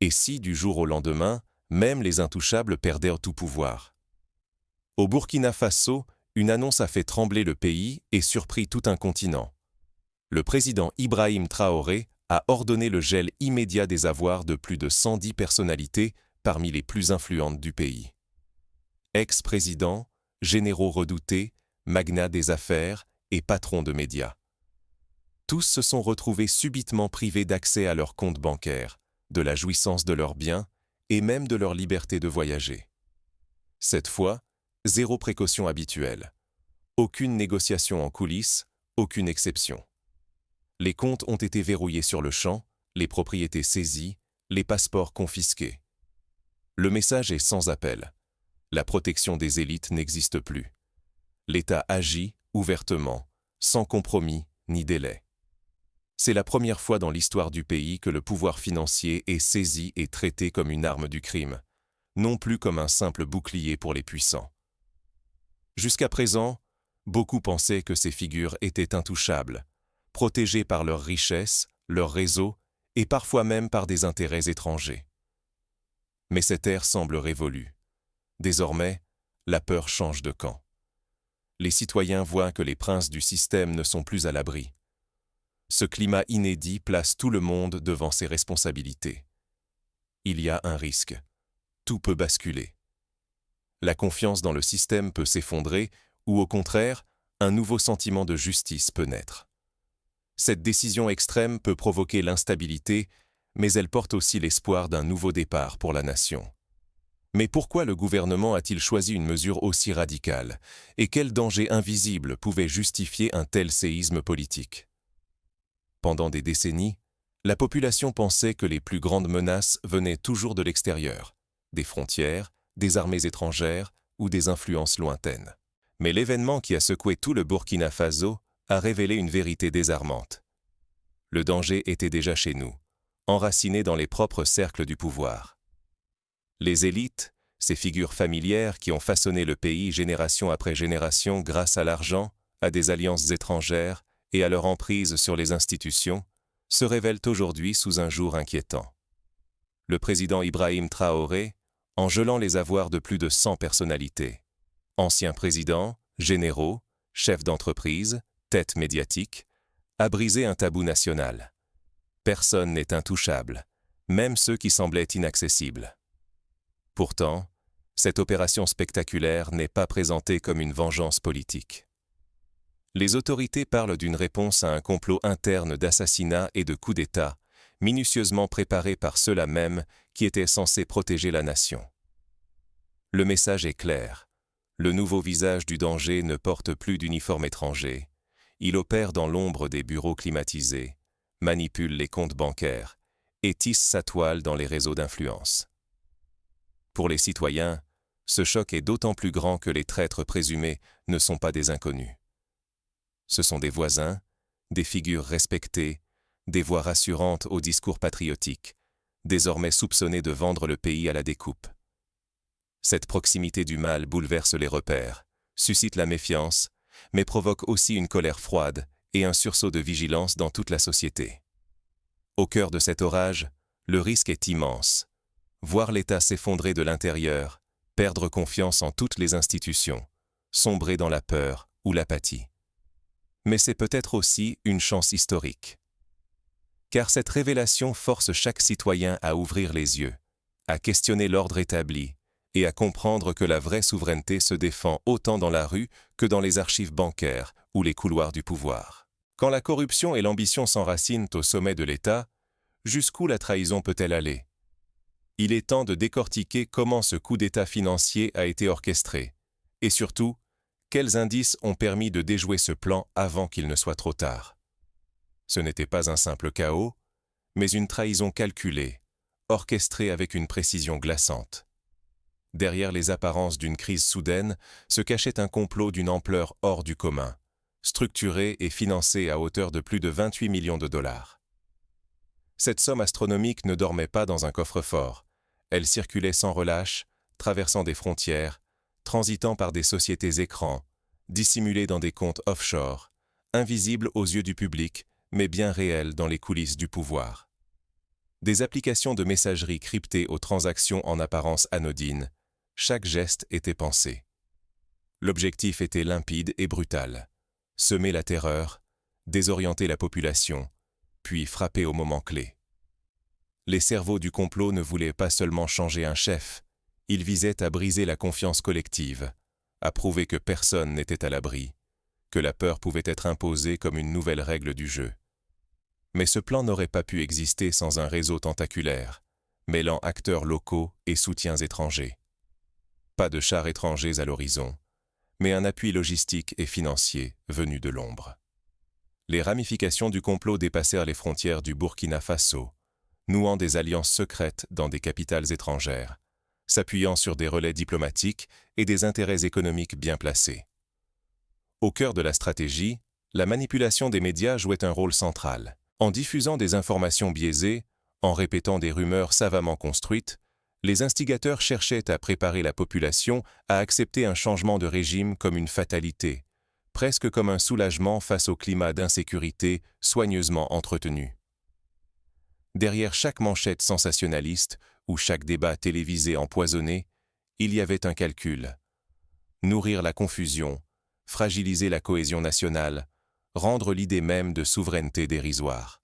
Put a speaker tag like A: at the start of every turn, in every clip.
A: Et si, du jour au lendemain, même les intouchables perdaient tout pouvoir? Au Burkina Faso, une annonce a fait trembler le pays et surpris tout un continent. Le président Ibrahim Traoré a ordonné le gel immédiat des avoirs de plus de 110 personnalités parmi les plus influentes du pays. Ex-présidents, généraux redoutés, magnats des affaires et patrons de médias. Tous se sont retrouvés subitement privés d'accès à leurs comptes bancaires, de la jouissance de leurs biens et même de leur liberté de voyager. Cette fois, zéro précaution habituelle. Aucune négociation en coulisses, aucune exception. Les comptes ont été verrouillés sur le champ, les propriétés saisies, les passeports confisqués. Le message est sans appel. La protection des élites n'existe plus. L'État agit ouvertement, sans compromis ni délai. C'est la première fois dans l'histoire du pays que le pouvoir financier est saisi et traité comme une arme du crime, non plus comme un simple bouclier pour les puissants. Jusqu'à présent, beaucoup pensaient que ces figures étaient intouchables, protégées par leurs richesses, leurs réseaux et parfois même par des intérêts étrangers. Mais cette ère semble révolue. Désormais, la peur change de camp. Les citoyens voient que les princes du système ne sont plus à l'abri. Ce climat inédit place tout le monde devant ses responsabilités. Il y a un risque. Tout peut basculer. La confiance dans le système peut s'effondrer ou au contraire, un nouveau sentiment de justice peut naître. Cette décision extrême peut provoquer l'instabilité, mais elle porte aussi l'espoir d'un nouveau départ pour la nation. Mais pourquoi le gouvernement a-t-il choisi une mesure aussi radicale? Et quel danger invisible pouvait justifier un tel séisme politique? Pendant des décennies, la population pensait que les plus grandes menaces venaient toujours de l'extérieur, des frontières, des armées étrangères ou des influences lointaines. Mais l'événement qui a secoué tout le Burkina Faso a révélé une vérité désarmante. Le danger était déjà chez nous, enraciné dans les propres cercles du pouvoir. Les élites, ces figures familières qui ont façonné le pays génération après génération grâce à l'argent, à des alliances étrangères et à leur emprise sur les institutions, se révèlent aujourd'hui sous un jour inquiétant. Le président Ibrahim Traoré, en gelant les avoirs de plus de 100 personnalités, anciens présidents, généraux, chefs d'entreprise, têtes médiatiques, a brisé un tabou national. Personne n'est intouchable, même ceux qui semblaient inaccessibles. Pourtant, cette opération spectaculaire n'est pas présentée comme une vengeance politique. Les autorités parlent d'une réponse à un complot interne d'assassinat et de coup d'État, minutieusement préparé par ceux-là même qui étaient censés protéger la nation. Le message est clair. Le nouveau visage du danger ne porte plus d'uniforme étranger. Il opère dans l'ombre des bureaux climatisés, manipule les comptes bancaires et tisse sa toile dans les réseaux d'influence. Pour les citoyens, ce choc est d'autant plus grand que les traîtres présumés ne sont pas des inconnus. Ce sont des voisins, des figures respectées, des voix rassurantes au discours patriotique, désormais soupçonnées de vendre le pays à la découpe. Cette proximité du mal bouleverse les repères, suscite la méfiance, mais provoque aussi une colère froide et un sursaut de vigilance dans toute la société. Au cœur de cet orage, le risque est immense. Voir l'État s'effondrer de l'intérieur, perdre confiance en toutes les institutions, sombrer dans la peur ou l'apathie. Mais c'est peut-être aussi une chance historique. Car cette révélation force chaque citoyen à ouvrir les yeux, à questionner l'ordre établi et à comprendre que la vraie souveraineté se défend autant dans la rue que dans les archives bancaires ou les couloirs du pouvoir. Quand la corruption et l'ambition s'enracinent au sommet de l'État, jusqu'où la trahison peut-elle aller? Il est temps de décortiquer comment ce coup d'État financier a été orchestré, et surtout, quels indices ont permis de déjouer ce plan avant qu'il ne soit trop tard. Ce n'était pas un simple chaos, mais une trahison calculée, orchestrée avec une précision glaçante. Derrière les apparences d'une crise soudaine se cachait un complot d'une ampleur hors du commun, structuré et financé à hauteur de plus de 28 millions de dollars. Cette somme astronomique ne dormait pas dans un coffre-fort. Elle circulait sans relâche, traversant des frontières, transitant par des sociétés écrans, dissimulée dans des comptes offshore, invisibles aux yeux du public, mais bien réelle dans les coulisses du pouvoir. Des applications de messagerie cryptées aux transactions en apparence anodines, chaque geste était pensé. L'objectif était limpide et brutal. Semer la terreur, désorienter la population, puis frapper au moment clé. Les cerveaux du complot ne voulaient pas seulement changer un chef, ils visaient à briser la confiance collective, à prouver que personne n'était à l'abri, que la peur pouvait être imposée comme une nouvelle règle du jeu. Mais ce plan n'aurait pas pu exister sans un réseau tentaculaire, mêlant acteurs locaux et soutiens étrangers. Pas de chars étrangers à l'horizon, mais un appui logistique et financier venu de l'ombre. Les ramifications du complot dépassèrent les frontières du Burkina Faso, nouant des alliances secrètes dans des capitales étrangères, s'appuyant sur des relais diplomatiques et des intérêts économiques bien placés. Au cœur de la stratégie, la manipulation des médias jouait un rôle central. En diffusant des informations biaisées, en répétant des rumeurs savamment construites, les instigateurs cherchaient à préparer la population à accepter un changement de régime comme une fatalité, presque comme un soulagement face au climat d'insécurité soigneusement entretenu. Derrière chaque manchette sensationnaliste ou chaque débat télévisé empoisonné, il y avait un calcul. Nourrir la confusion, fragiliser la cohésion nationale, rendre l'idée même de souveraineté dérisoire.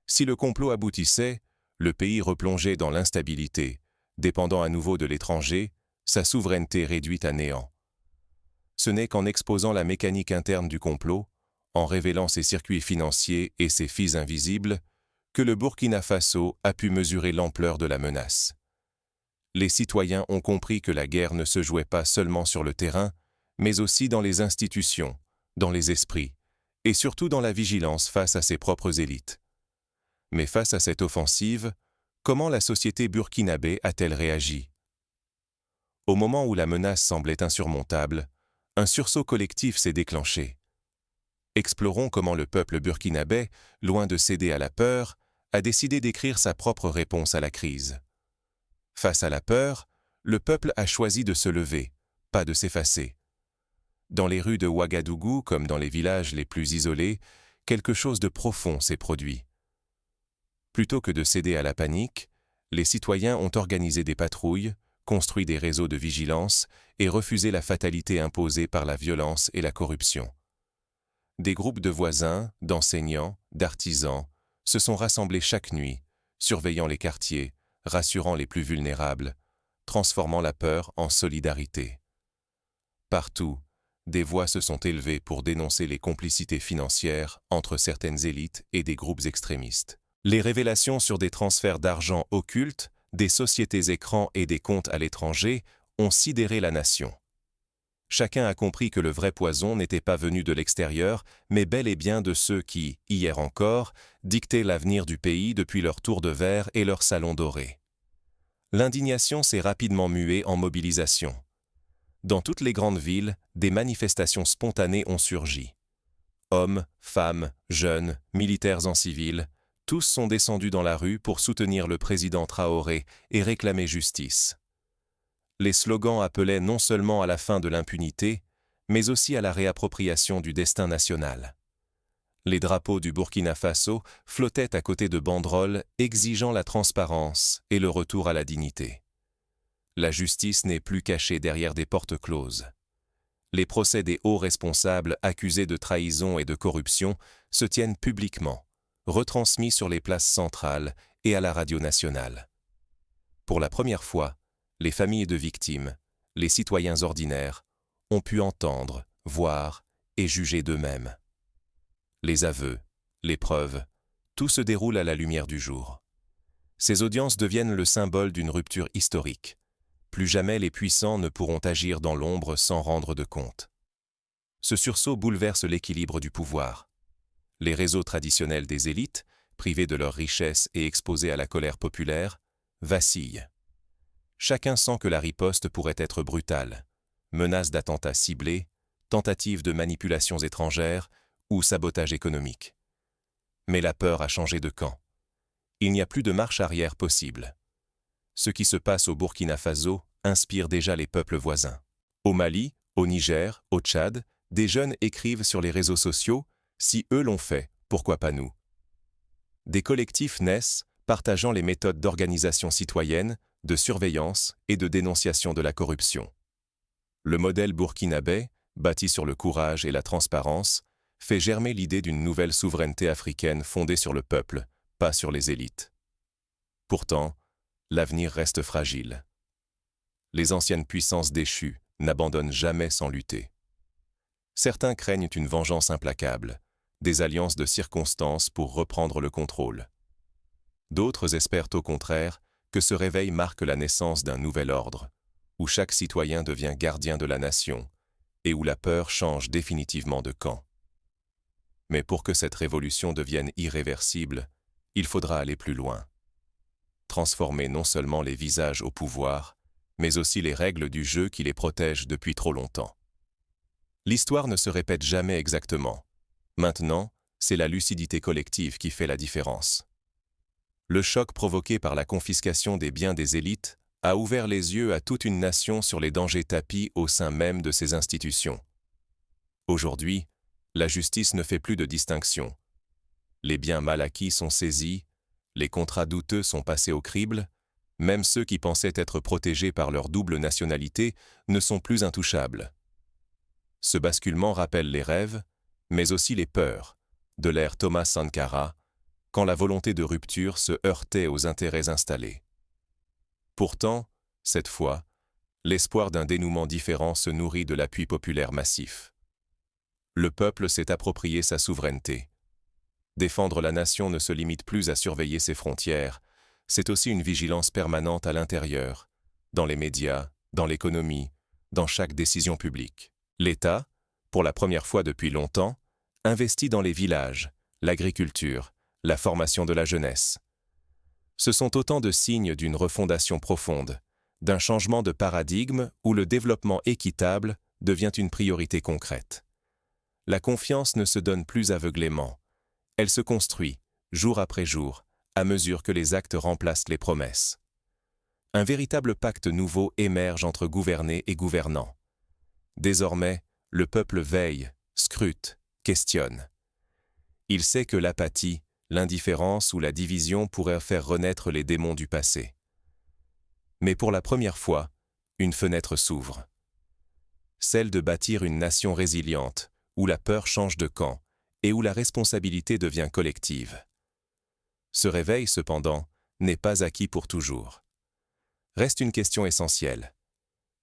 A: Si le complot aboutissait, le pays replongeait dans l'instabilité, dépendant à nouveau de l'étranger, sa souveraineté réduite à néant. Ce n'est qu'en exposant la mécanique interne du complot, en révélant ses circuits financiers et ses fils invisibles, que le Burkina Faso a pu mesurer l'ampleur de la menace. Les citoyens ont compris que la guerre ne se jouait pas seulement sur le terrain, mais aussi dans les institutions, dans les esprits, et surtout dans la vigilance face à ses propres élites. Mais face à cette offensive, comment la société burkinabé a-t-elle réagi? Au moment où la menace semblait insurmontable, un sursaut collectif s'est déclenché. Explorons comment le peuple burkinabé, loin de céder à la peur, a décidé d'écrire sa propre réponse à la crise. Face à la peur, le peuple a choisi de se lever, pas de s'effacer. Dans les rues de Ouagadougou, comme dans les villages les plus isolés, quelque chose de profond s'est produit. Plutôt que de céder à la panique, les citoyens ont organisé des patrouilles, construit des réseaux de vigilance et refusé la fatalité imposée par la violence et la corruption. Des groupes de voisins, d'enseignants, d'artisans se sont rassemblés chaque nuit, surveillant les quartiers, rassurant les plus vulnérables, transformant la peur en solidarité. Partout, des voix se sont élevées pour dénoncer les complicités financières entre certaines élites et des groupes extrémistes. Les révélations sur des transferts d'argent occultes, des sociétés écrans et des comptes à l'étranger ont sidéré la nation. Chacun a compris que le vrai poison n'était pas venu de l'extérieur, mais bel et bien de ceux qui, hier encore, dictaient l'avenir du pays depuis leur tour de verre et leur salon doré. L'indignation s'est rapidement muée en mobilisation. Dans toutes les grandes villes, des manifestations spontanées ont surgi. Hommes, femmes, jeunes, militaires en civil, tous sont descendus dans la rue pour soutenir le président Traoré et réclamer justice. Les slogans appelaient non seulement à la fin de l'impunité, mais aussi à la réappropriation du destin national. Les drapeaux du Burkina Faso flottaient à côté de banderoles exigeant la transparence et le retour à la dignité. La justice n'est plus cachée derrière des portes closes. Les procès des hauts responsables accusés de trahison et de corruption se tiennent publiquement, retransmis sur les places centrales et à la radio nationale. Pour la première fois, les familles de victimes, les citoyens ordinaires, ont pu entendre, voir et juger d'eux-mêmes. Les aveux, les preuves, tout se déroule à la lumière du jour. Ces audiences deviennent le symbole d'une rupture historique. Plus jamais les puissants ne pourront agir dans l'ombre sans rendre de compte. Ce sursaut bouleverse l'équilibre du pouvoir. Les réseaux traditionnels des élites, privés de leurs richesses et exposés à la colère populaire, vacillent. Chacun sent que la riposte pourrait être brutale. Menaces d'attentats ciblés, tentatives de manipulations étrangères ou sabotage économique. Mais la peur a changé de camp. Il n'y a plus de marche arrière possible. Ce qui se passe au Burkina Faso inspire déjà les peuples voisins. Au Mali, au Niger, au Tchad, des jeunes écrivent sur les réseaux sociaux « Si eux l'ont fait, pourquoi pas nous ?» Des collectifs naissent, partageant les méthodes d'organisation citoyenne, de surveillance et de dénonciation de la corruption. Le modèle burkinabé, bâti sur le courage et la transparence, fait germer l'idée d'une nouvelle souveraineté africaine fondée sur le peuple, pas sur les élites. Pourtant, l'avenir reste fragile. Les anciennes puissances déchues n'abandonnent jamais sans lutter. Certains craignent une vengeance implacable, des alliances de circonstances pour reprendre le contrôle. D'autres espèrent au contraire que ce réveil marque la naissance d'un nouvel ordre, où chaque citoyen devient gardien de la nation et où la peur change définitivement de camp. Mais pour que cette révolution devienne irréversible, il faudra aller plus loin. Transformer non seulement les visages au pouvoir, mais aussi les règles du jeu qui les protègent depuis trop longtemps. L'histoire ne se répète jamais exactement. Maintenant, c'est la lucidité collective qui fait la différence. Le choc provoqué par la confiscation des biens des élites a ouvert les yeux à toute une nation sur les dangers tapis au sein même de ces institutions. Aujourd'hui, la justice ne fait plus de distinction. Les biens mal acquis sont saisis, les contrats douteux sont passés au crible, même ceux qui pensaient être protégés par leur double nationalité ne sont plus intouchables. Ce basculement rappelle les rêves, mais aussi les peurs, de l'ère Thomas Sankara, quand la volonté de rupture se heurtait aux intérêts installés. Pourtant, cette fois, l'espoir d'un dénouement différent se nourrit de l'appui populaire massif. Le peuple s'est approprié sa souveraineté. Défendre la nation ne se limite plus à surveiller ses frontières, c'est aussi une vigilance permanente à l'intérieur, dans les médias, dans l'économie, dans chaque décision publique. L'État, pour la première fois depuis longtemps, investit dans les villages, l'agriculture, la formation de la jeunesse. Ce sont autant de signes d'une refondation profonde, d'un changement de paradigme où le développement équitable devient une priorité concrète. La confiance ne se donne plus aveuglément. Elle se construit, jour après jour, à mesure que les actes remplacent les promesses. Un véritable pacte nouveau émerge entre gouvernés et gouvernants. Désormais, le peuple veille, scrute, questionne. Il sait que l'apathie, l'indifférence ou la division pourraient faire renaître les démons du passé. Mais pour la première fois, une fenêtre s'ouvre. Celle de bâtir une nation résiliente, où la peur change de camp et où la responsabilité devient collective. Ce réveil, cependant, n'est pas acquis pour toujours. Reste une question essentielle.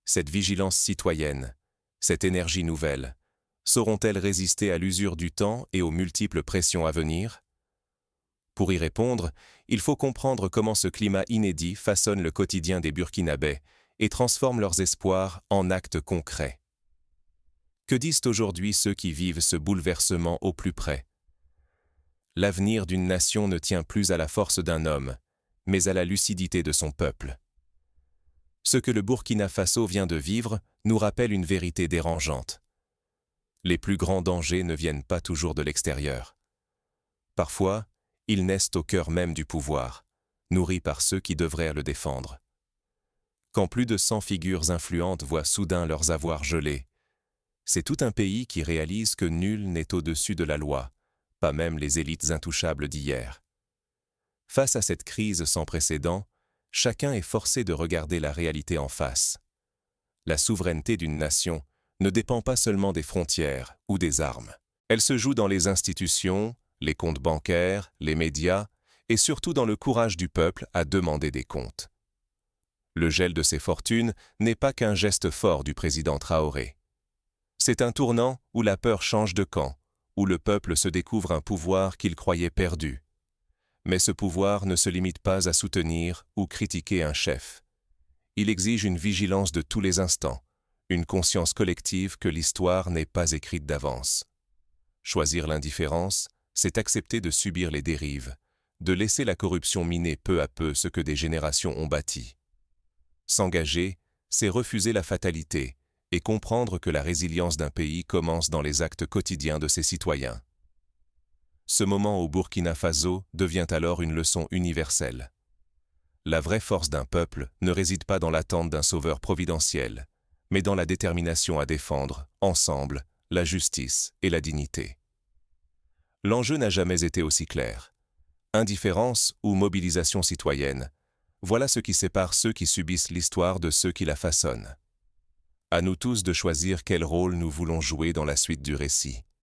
A: Cette vigilance citoyenne, cette énergie nouvelle, sauront-elles résister à l'usure du temps et aux multiples pressions à venir? Pour y répondre, il faut comprendre comment ce climat inédit façonne le quotidien des Burkinabés et transforme leurs espoirs en actes concrets. Que disent aujourd'hui ceux qui vivent ce bouleversement au plus près? L'avenir d'une nation ne tient plus à la force d'un homme, mais à la lucidité de son peuple. Ce que le Burkina Faso vient de vivre nous rappelle une vérité dérangeante. Les plus grands dangers ne viennent pas toujours de l'extérieur. Parfois, ils naissent au cœur même du pouvoir, nourris par ceux qui devraient le défendre. Quand plus de 100 figures influentes voient soudain leurs avoirs gelés, c'est tout un pays qui réalise que nul n'est au-dessus de la loi, pas même les élites intouchables d'hier. Face à cette crise sans précédent, chacun est forcé de regarder la réalité en face. La souveraineté d'une nation ne dépend pas seulement des frontières ou des armes. Elle se joue dans les institutions, les comptes bancaires, les médias et surtout dans le courage du peuple à demander des comptes. Le gel de ses fortunes n'est pas qu'un geste fort du président Traoré. C'est un tournant où la peur change de camp, où le peuple se découvre un pouvoir qu'il croyait perdu. Mais ce pouvoir ne se limite pas à soutenir ou critiquer un chef. Il exige une vigilance de tous les instants, une conscience collective que l'histoire n'est pas écrite d'avance. Choisir l'indifférence, c'est accepter de subir les dérives, de laisser la corruption miner peu à peu ce que des générations ont bâti. S'engager, c'est refuser la fatalité et comprendre que la résilience d'un pays commence dans les actes quotidiens de ses citoyens. Ce moment au Burkina Faso devient alors une leçon universelle. La vraie force d'un peuple ne réside pas dans l'attente d'un sauveur providentiel, mais dans la détermination à défendre, ensemble, la justice et la dignité. L'enjeu n'a jamais été aussi clair. indifférence ou mobilisation citoyenne, voilà ce qui sépare ceux qui subissent l'histoire de ceux qui la façonnent. À nous tous de choisir quel rôle nous voulons jouer dans la suite du récit.